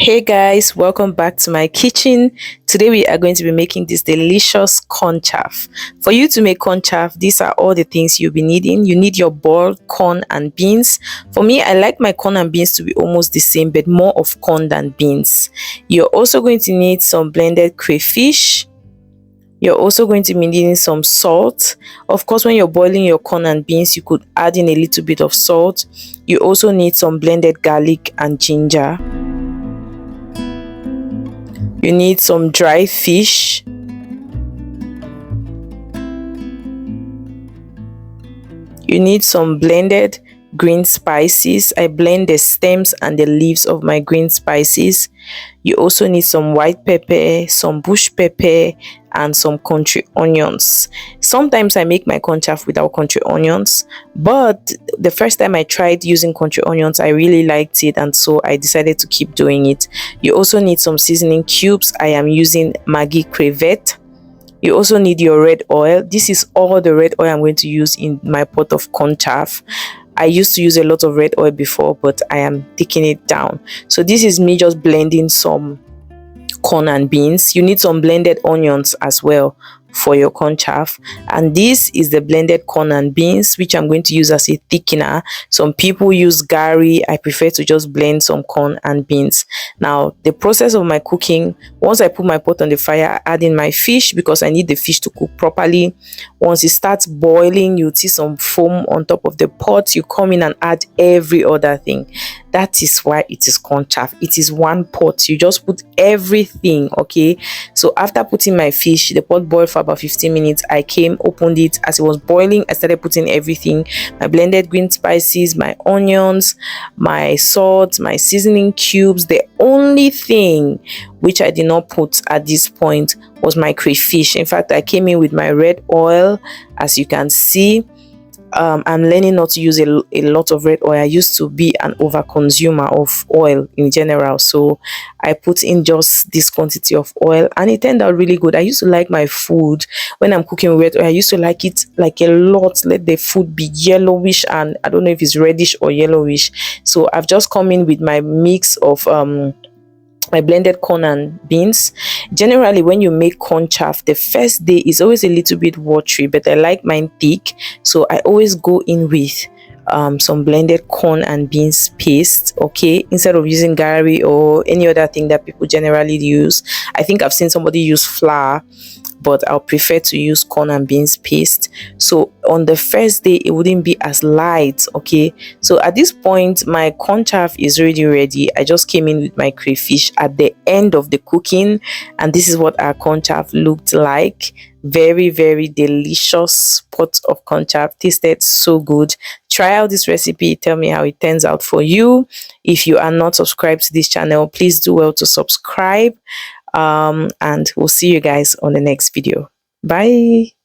Hey guys, welcome back to my kitchen. Today we are going to be making this delicious corn chaff. For you to make corn chaff, these are all the things you'll be needing. You need your boiled corn and beans. For me, I like my corn and beans to be almost the same, but more of corn than beans. You're also going to need some blended crayfish. You're also going to be needing some salt. Of course, when you're boiling your corn and beans, you could add in a little bit of salt. You also need some blended garlic and ginger. You need some dry fish. You need some blended green spices. I blend the stems and the leaves of my green spices. You also need some white pepper, some bush pepper, and some country onions. Sometimes I make my corn chaff without country onions, but the first time I tried using country onions, I really liked it, and so I decided to keep doing it. You also need some seasoning cubes. I am using Maggi crevette. You also need your red oil. This is all the red oil I'm going to use in my pot of corn chaff. I used to use a lot of red oil before, but I am taking it down. So this is me just blending some corn and beans. You need some blended onions as well for your corn chaff, and this is the blended corn and beans, which I'm going to use as a thickener. Some people use gari. I prefer to just blend some corn and beans. Now the process of my cooking: once I put my pot on the fire, I add in my fish because I need the fish to cook properly. Once it starts boiling, you see some foam on top of the pot. You come in and add every other thing. That is why it is corn chaff. It is one pot. You just put everything. Okay, so after putting my fish, the pot boiled for about 15 minutes. I came, opened it. As it was boiling, I started putting everything: my blended green spices, my onions, my salt, my seasoning cubes. The only thing which I did not put at this point was my crayfish. In fact, I came in with my red oil. As you can see, I'm learning not to use a lot of red oil. I used to be an over consumer of oil in general, so I put in just this quantity of oil, and it turned out really good. I used to like my food when I'm cooking with red oil. I used to like it like a lot. Let the food be yellowish, and I don't know if it's reddish or yellowish. So I've just come in with my mix of my blended corn and beans. Generally, when you make corn chaff, the first day is always a little bit watery, but I like mine thick, so I always go in with some blended corn and beans paste, okay, instead of using gari or any other thing that people generally use. I think I've seen somebody use flour, but I'll prefer to use corn and beans paste. So on the first day, it wouldn't be as light. Okay, so at this point, my corn chaff is already ready. I just came in with my crayfish at the end of the cooking, and this is what our corn chaff looked like. Very, very delicious pot of corn chaff. Tasted so good. Try out this recipe. Tell me how it turns out for you. If you are not subscribed to this channel, please do well to subscribe. And we'll see you guys on the next video. Bye.